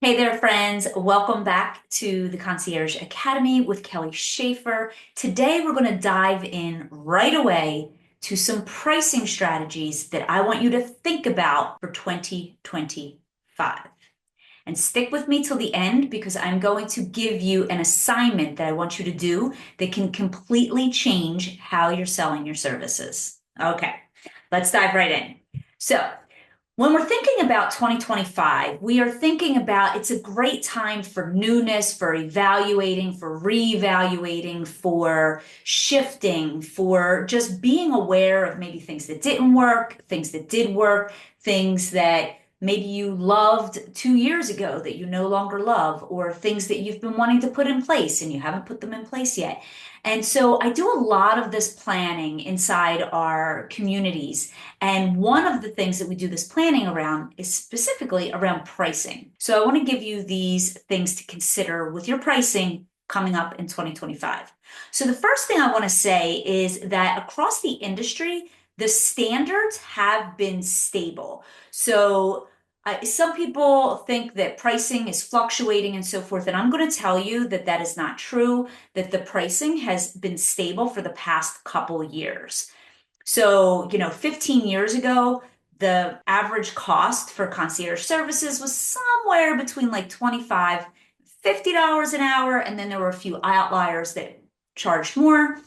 Hey there, friends. Welcome back to the Concierge Academy with Kelly Schaefer. Today, we're going to dive in right away to some pricing strategies that I want you to think about for 2025. And stick with me till the end because I'm going to give you an assignment that I want you to do that can completely change how you're selling your services. Okay, let's dive right in. So, when we're thinking about 2025, we are thinking about it's a great time for newness, for evaluating, for reevaluating, for shifting, for just being aware of maybe things that didn't work, things that did work, things that maybe you loved 2 years ago that you no longer love, or things that you've been wanting to put in place and you haven't put them in place yet. And so I do a lot of this planning inside our communities. And one of the things that we do this planning around is specifically around pricing. So I want to give you these things to consider with your pricing coming up in 2025. So the first thing I want to say is that across the industry, the standards have been stable. So some people think that pricing is fluctuating and so forth, and I'm going to tell you that that is not true, that the pricing has been stable for the past couple years. So, 15 years ago, the average cost for concierge services was somewhere between like $25, $50 an hour, and then there were a few outliers that charged more.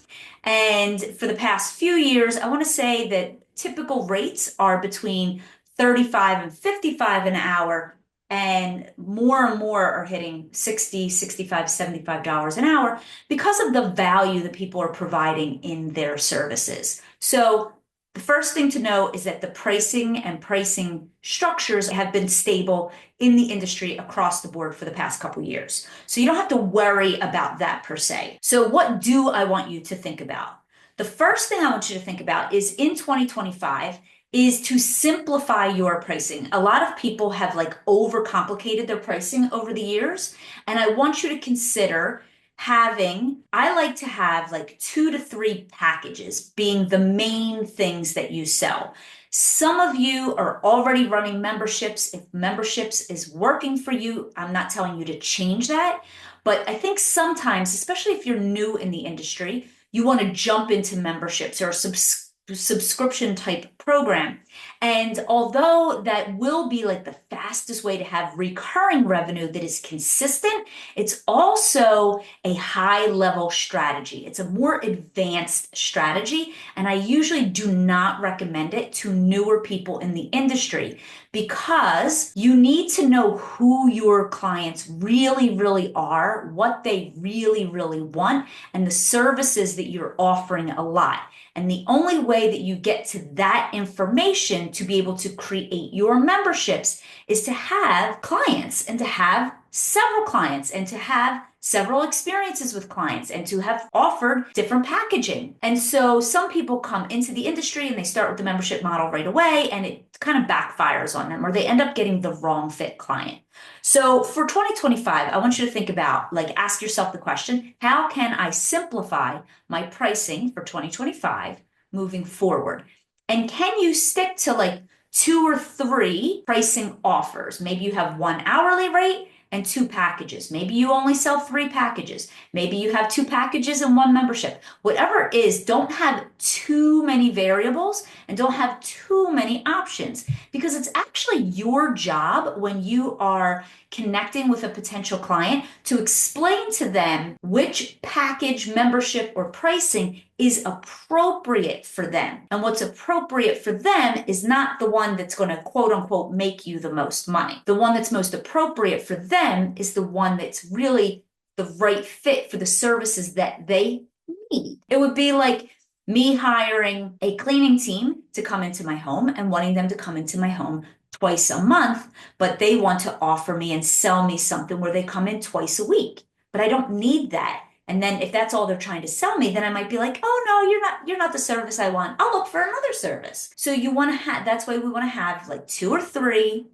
And for the past few years, I want to say that typical rates are between 35 and 55 an hour, and more are hitting 60, 65, $75 an hour because of the value that people are providing in their services. So the first thing to know is that the pricing and pricing structures have been stable in the industry across the board for the past couple years. So you don't have to worry about that per se. So what do I want you to think about? The first thing I want you to think about is in 2025 is to simplify your pricing. A lot of people have like overcomplicated their pricing over the years, and I want you to consider I like to have like 2 to 3 packages being the main things that you sell. Some of you are already running memberships. If memberships is working for you, I'm not telling you to change that. But I think sometimes, especially if you're new in the industry, you want to jump into memberships or subscription type program. And although that will be like the fastest way to have recurring revenue that is consistent, it's also a high level strategy. It's a more advanced strategy. And I usually do not recommend it to newer people in the industry because you need to know who your clients really are, what they really want, and the services that you're offering a lot. And the only way that you get to that information to be able to create your memberships is to have clients and to have several clients and to have several experiences with clients and to have offered different packaging. And so some people come into the industry and they start with the membership model right away and it kind of backfires on them or they end up getting the wrong fit client. So for 2025, I want you to think about, like, ask yourself the question, how can I simplify my pricing for 2025 moving forward? And can you stick to like 2 or 3 pricing offers? Maybe you have one hourly rate and 2 packages. Maybe you only sell 3 packages. Maybe you have 2 packages and one membership. Whatever it is, don't have too many variables and don't have too many options because it's actually your job when you are connecting with a potential client to explain to them which package, membership, or pricing is appropriate for them. And what's appropriate for them is not the one that's going to quote unquote make you the most money. The one that's most appropriate for them is the one that's really the right fit for the services that they need. It would be like me hiring a cleaning team to come into my home and wanting them to come into my home twice a month, but they want to offer me and sell me something where they come in twice a week. But I don't need that. And then if that's all they're trying to sell me, then I might be like, oh no, you're not the service I want. I'll look for another service. So you want to have, that's why we want to have like 2 or 3,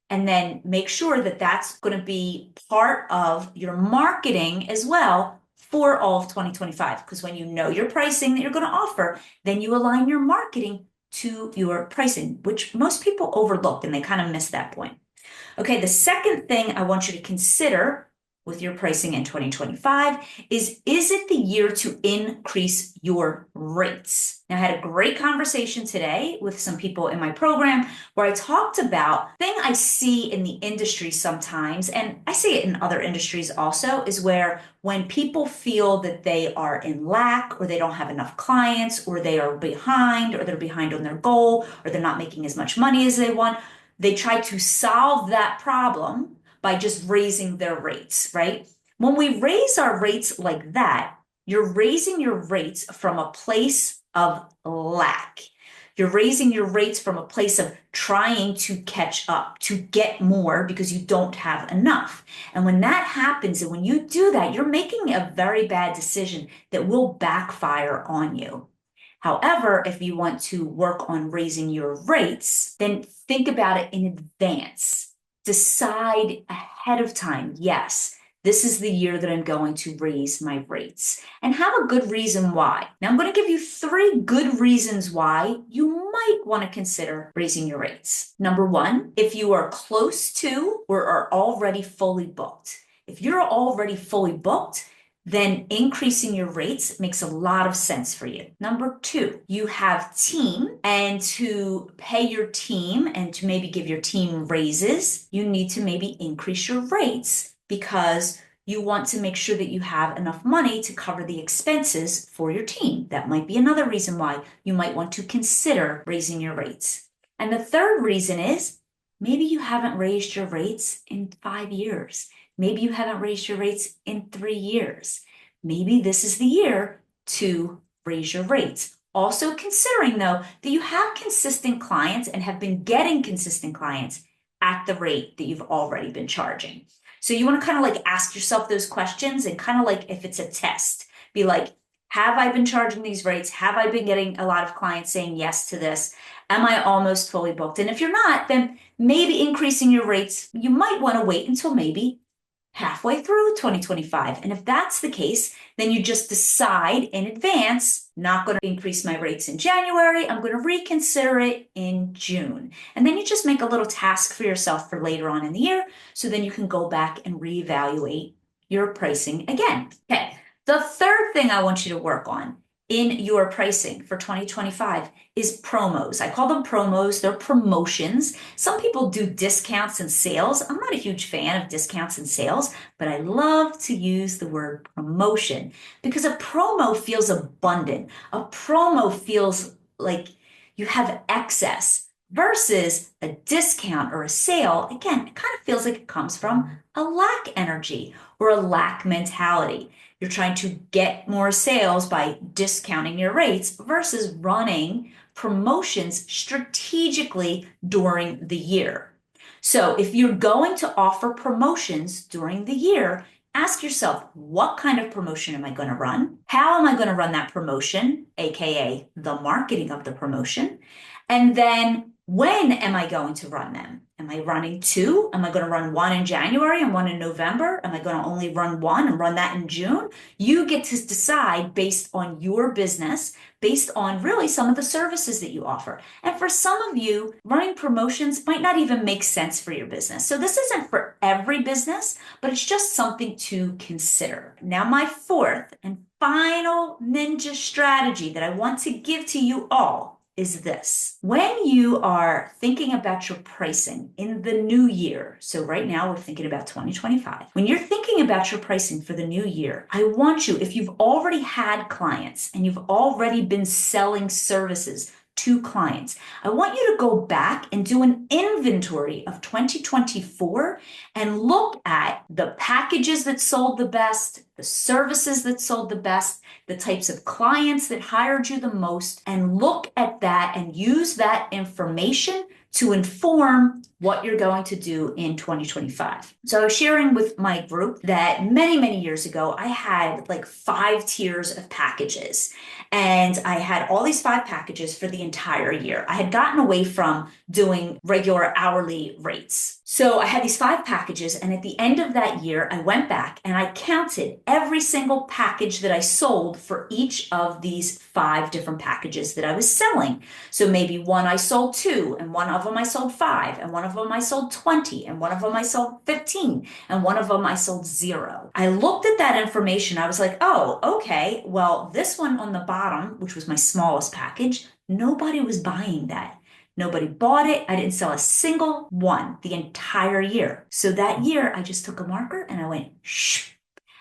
and then make sure that that's going to be part of your marketing as well for all of 2025. Because when you know your pricing that you're going to offer, then you align your marketing to your pricing, which most people overlook and they kind of miss that point. Okay, the second thing I want you to consider with your pricing in 2025 is it the year to increase your rates? Now, I had a great conversation today with some people in my program where I talked about thing I see in the industry sometimes, and I see it in other industries also, is where when people feel that they are in lack or they don't have enough clients or they are behind or they're behind on their goal or they're not making as much money as they want, they try to solve that problem by just raising their rates, right? When we raise our rates like that, you're raising your rates from a place of lack. You're raising your rates from a place of trying to catch up, to get more because you don't have enough. And when that happens, and when you do that, you're making a very bad decision that will backfire on you. However, if you want to work on raising your rates, then think about it in advance. Decide ahead of time. Yes, this is the year that I'm going to raise my rates, and have a good reason why. Now, I'm going to give you 3 good reasons why you might want to consider raising your rates. Number 1, if you are close to or are already fully booked. If you're already fully booked, then increasing your rates makes a lot of sense for you. Number 2, you have team, and to pay your team and to maybe give your team raises, you need to maybe increase your rates because you want to make sure that you have enough money to cover the expenses for your team. That might be another reason why you might want to consider raising your rates. And the third reason is maybe you haven't raised your rates in 5 years. Maybe you haven't raised your rates in 3 years. Maybe this is the year to raise your rates. Also considering, though, that you have consistent clients and have been getting consistent clients at the rate that you've already been charging. So you want to kind of like ask yourself those questions, and kind of like if it's a test, be like, have I been charging these rates? Have I been getting a lot of clients saying yes to this? Am I almost fully booked? And if you're not, then maybe increasing your rates, you might want to wait until maybe halfway through 2025. And if that's the case, then you just decide in advance, not going to increase my rates in January. I'm going to reconsider it in June. And then you just make a little task for yourself for later on in the year. So then you can go back and reevaluate your pricing again. Okay. The third thing I want you to work on in your pricing for 2025 is promos. I call them promos. They're promotions. Some people do discounts and sales. I'm not a huge fan of discounts and sales, but I love to use the word promotion because a promo feels abundant. A promo feels like you have excess versus a discount or a sale. Again, it kind of feels like it comes from a lack energy or a lack mentality. You're trying to get more sales by discounting your rates versus running promotions strategically during the year. So if you're going to offer promotions during the year, ask yourself, what kind of promotion am I going to run? How am I going to run that promotion, aka the marketing of the promotion? And then when am I going to run them? Am I running 2? Am I going to run 1 in January and 1 in November? Am I going to only run 1 and run that in June? You get to decide based on your business, based on really some of the services that you offer. And for some of you, running promotions might not even make sense for your business. So this isn't for every business, but it's just something to consider. Now, my 4th and final ninja strategy that I want to give to you all is this. When you are thinking about your pricing in the new year, so right now we're thinking about 2025. When you're thinking about your pricing for the new year, I want you, if you've already had clients and you've already been selling services to clients, I want you to go back and do an inventory of 2024 and look at the packages that sold the best, the services that sold the best, the types of clients that hired you the most, and look at that and use that information to inform what you're going to do in 2025. So I was sharing with my group that many, many years ago, I had like 5 tiers of packages. And I had all these 5 packages for the entire year. I had gotten away from doing regular hourly rates. So I had these 5 packages, and at the end of that year, I went back and I counted every single package that I sold for each of these 5 different packages that I was selling. So maybe one I sold 2, and one of them I sold 5, and one of them I sold 20, and one of them I sold 15, and one of them I sold 0. I looked at that information. I was like, oh, okay, well, this one on the bottom, which was my smallest package, nobody was buying that. Nobody bought it. I didn't sell a single one the entire year. So that year, I just took a marker and I went, shh,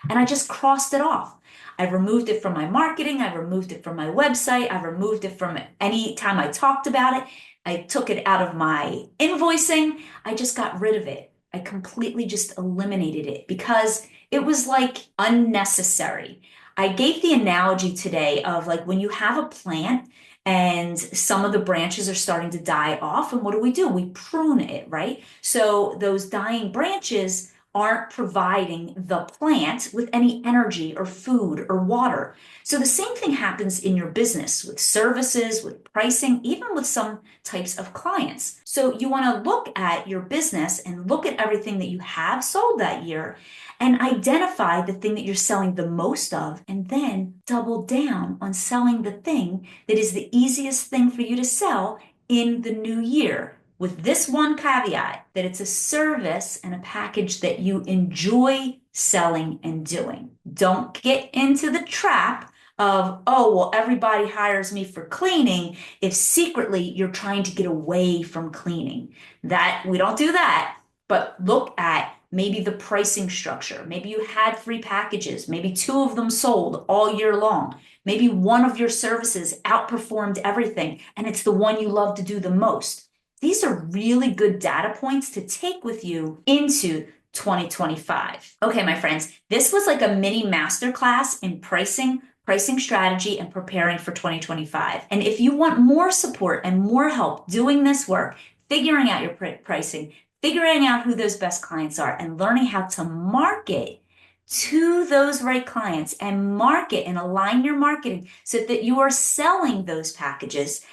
and I just crossed it off. I removed it from my marketing. I removed it from my website. I removed it from any time I talked about it. I took it out of my invoicing. I just got rid of it. I completely just eliminated it because it was like unnecessary. I gave the analogy today of like when you have a plant and some of the branches are starting to die off. And what do? We prune it, right? So those dying branches aren't providing the plant with any energy or food or water. So the same thing happens in your business with services, with pricing, even with some types of clients. So you want to look at your business and look at everything that you have sold that year and identify the thing that you're selling the most of, and then double down on selling the thing that is the easiest thing for you to sell in the new year. With this one caveat that it's a service and a package that you enjoy selling and doing. Don't get into the trap of, oh, well, everybody hires me for cleaning if secretly you're trying to get away from cleaning. That we don't do that, but look at maybe the pricing structure. Maybe you had 3 packages, maybe 2 of them sold all year long. Maybe one of your services outperformed everything, and it's the one you love to do the most. These are really good data points to take with you into 2025. Okay, my friends, this was like a mini masterclass in pricing strategy, and preparing for 2025. And if you want more support and more help doing this work, figuring out your pricing, figuring out who those best clients are, and learning how to market to those right clients and market and align your marketing so that you are selling those packages,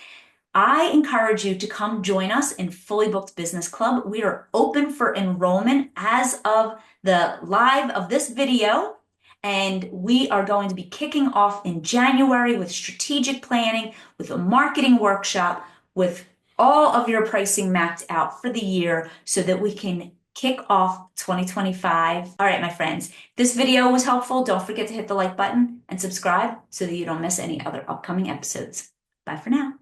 I encourage you to come join us in Fully Booked Business Club. We are open for enrollment as of the live of this video, and we are going to be kicking off in January with strategic planning, with a marketing workshop, with all of your pricing mapped out for the year so that we can kick off 2025. All right, my friends, this video was helpful. Don't forget to hit the like button and subscribe so that you don't miss any other upcoming episodes. Bye for now.